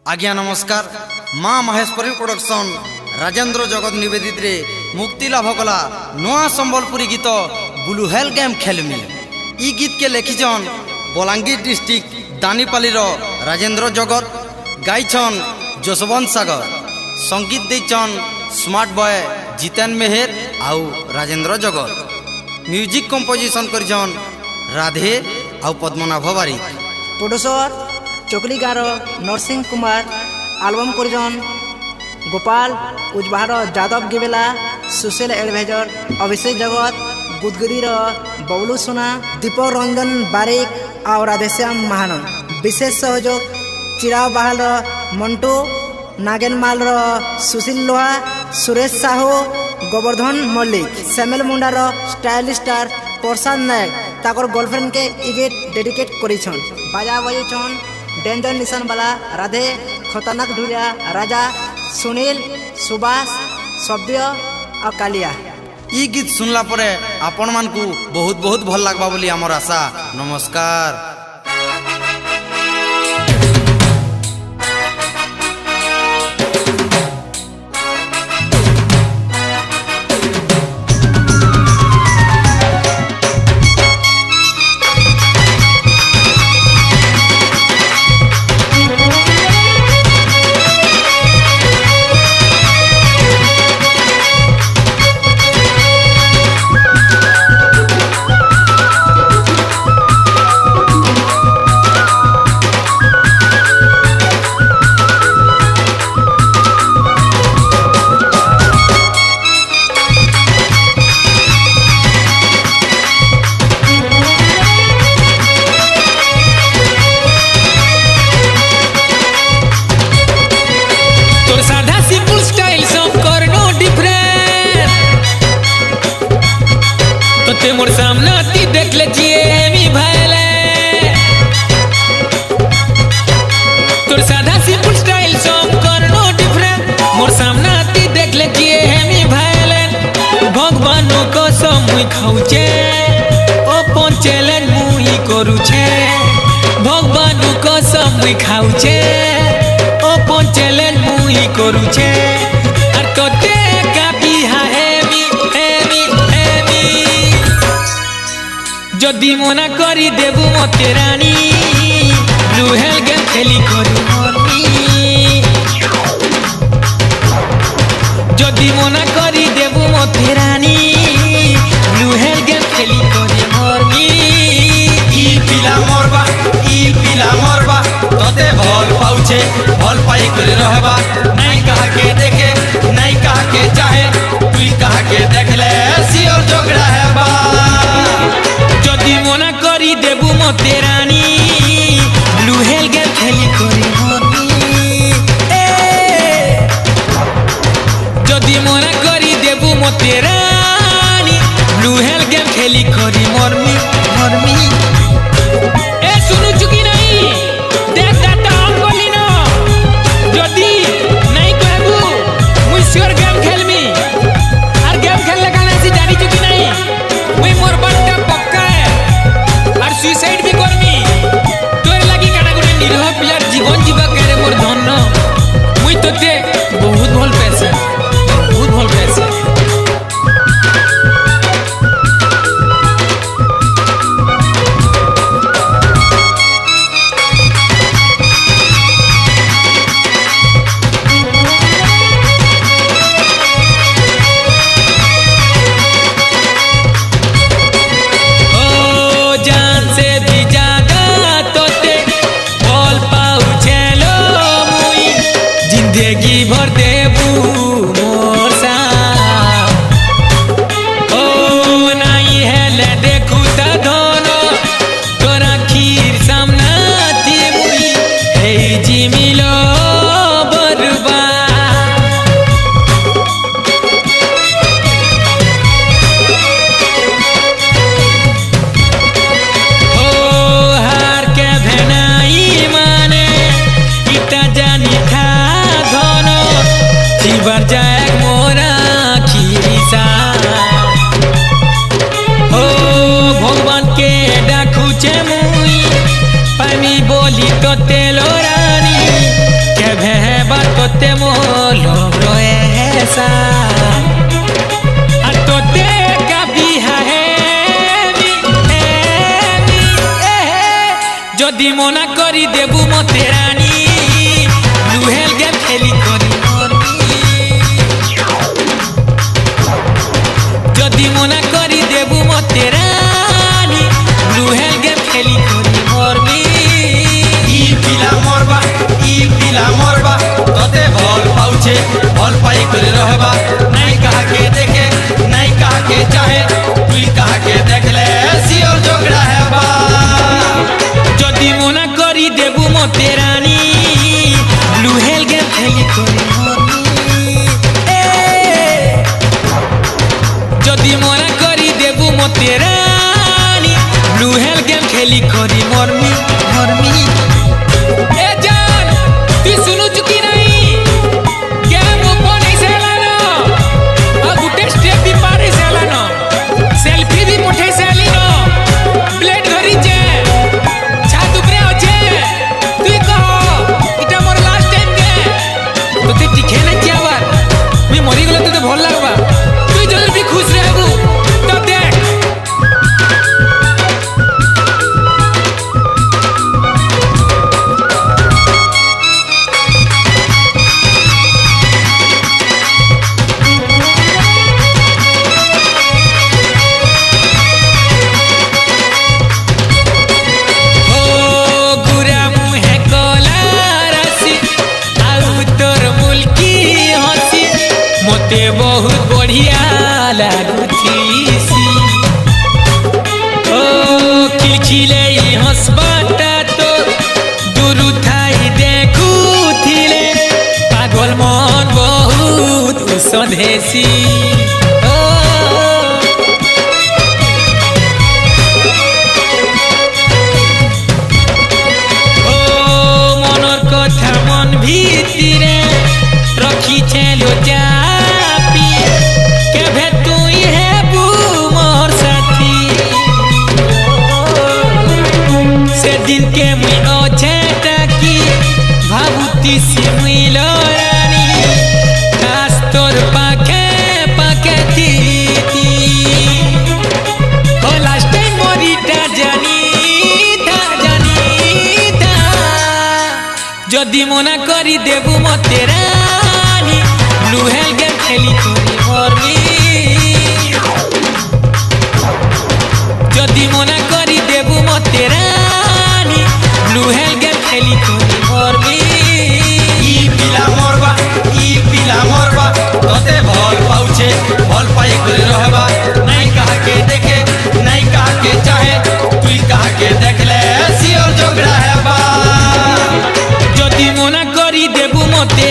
आज्ञा नमस्कार। माँ महेश्वरी प्रोडक्शन राजेंद्र जगत निवेदित रे मुक्ति लाभ कला नया संबलपुरी गीत ब्लू हेल गेम खेलमी। ई गीत के लेखिछन बलांगीर डिस्ट्रिक्ट दानीपाली राजेंद्र जगत, गायछन जसवंत सागर, संगीत देछन स्मार्ट बॉय जितेन मेहर आउ राजेंद्र जगत, म्यूजिक कंपोजिशन करिछन राधे आउ पद्मनाभ बारिक, प्रोड्यूसर चोकली गार नरसिंह कुमार, आलबम करिजन गोपाल उजबाहर जादव गिवेला, सोशल एडवाइजर अभिषेक जगत, गुदगुदी बबलू सोना, दीपक रंजन बारिक और राधेश्याम महानन। विशेष सहयोग चिराव बाहल Mantu, Nagen Mal Sushil Loha, Suresh Sahu, Govardhan Mallik, Samuel Mundar stylish star Prasad Nayak ताकर गर्लफ्रेंड के इवेट डेडिकेट करिछन। बाजा बजेछन डेंजर निशान वाला राधे, खतरनाक ढुरिया राजा, सुनील, सुभाष, सभ्य और कालिया। ई गीत सुनला परे आपण मान को बहुत बहुत भल लागबा बोली हमर आशा। नमस्कार। ते मोर सामने ती देख ले जिए भाईले, तोर साधा सिंपल स्टाइल सॉन्ग कर नो डिफरेंट। मोर सामने ती देख ले जिए भाईले, भगवानो कसम मुई खाउचे ओपन चैलेंज मुई करूचे। भगवानो कसम मुई खाउचे ओपन चैलेंज मुई करूचे। और तोते का बिहा जदि मना करी देबू मते रानी, ब्लू हेल गेम खेली करू मरमी। जदि मना करी देबू मते रानी, ब्लू हेल गेम खेली करू मरमी। ई पिला मरबा तते भल पाउछे, भल पाई करे रहबा। नहीं कहा के देखे, नहीं कहा के चाहे, तू कहा के देखले सिर झगड़ा हेबा। जदि मना करी देबू मते रानी, ब्लू हेल गेम खेली करी मरमी। जदि मना करी देबू मते रानी, ब्लू हेल गेम खेली करी मरमी मरमी। ए सुनु चुकी नहीं देख दाता हम बोली न, जदि नहीं कहबू मुई सिर गेम खेलमी। और गेम खेलले काने से जानी चुकी नहीं मुई मोर बंटा पक्का और सुसाइड भी करमी। तोर लागि काना गुटे निरह पिलार जीवन जीवा करे मोर धन। मुई तोते बहुत भल पैसे, बहुत भल पैसे। जिंदगी भर देबू मोर साथ, ओ नहीं हेले देखू त धन तोरा खीर सामना ती मुई हे जिमिलो बरबा। ओ हार के भेनाई माने इता जानी था जीवर जाए मोरा खीसा। ओ भगवान के डाकुचे मुई पानी बोली तो तेलो रानी के যদি মনা করি দেবু মতে রানী ব্লু হেল গেম খেলি করি মরমি যদি মনা করি দেবু মতে রানী ব্লু হেল গেম খেলি করি মরমি ই পিলা মরবা তোতে ভল পাউছে ভল পাই করে রহবা নাই কাহাকে দেখে নাই কাহাকে চাহে তুই কাহাকে দেখলে সিওর ঝগড়া হেবা যদি মনা করি দেবু মতে রানী ব্লু হেল গেম খেলি করি মরমি যদি মনা করি দেবু মতে রানী ব্লু হেল গেম খেলি করি মরমি মরমি এ জান তুই শুনুଛୁ কি নাই গেম ওপন ହେଇସାରିଲାନ ଆଉ ଗୋଟେ ଷ୍ଟେପ୍ ବି ପାର ହେଇସାରିଲାନ ସେଲ୍ଫି ବି ପଠେଇ ସାରିଲିନ ପ୍ଲେଟ୍ ଧରିଛେ ଛାତ ଉପରେ ଅଛେ তুই কহ এটা মোর লাস্ট টাইম গে তোতে টিকে না যাবার মুই মরি গলে তোতে ভাল লাগবা তুই যদি भी खुश रहबू तो देख ओ गुरा मुहे कला राशि आउ तोर मुल्की हसी मते बहुत बढ़िया लागुथीसी ओ खिलखिले हंसबाटा तो दूर थाई देखुथिले पागल मन बहुत सधेसी ओ मनर कथा मन भीतिरे रखिछे लो चापी केभे तुई हेबू मोर साथी से दिन के मुई अछे टाकी भाबुती सी मुई लरानी खास तोर पाखे पाखे थी ओ लास्ट टाइम मोरीटा जानी था যদি মনা করি দেবু মতে রানী ব্লু হেল গেম খেলি করি মরমি যদি মনা করি দেবু মতে রানী ব্লু হেল গেম খেলি করি মরমি ই পিলা মরবা তোতে ভল পাউছে ভল পাই করে রহবা নাই কাহাকে দেখে নাই কাহাকে চাহে তুই কাহাকে দেখলে সিওর ঝগড়া হেবা যদি মনা করি দেবু মতে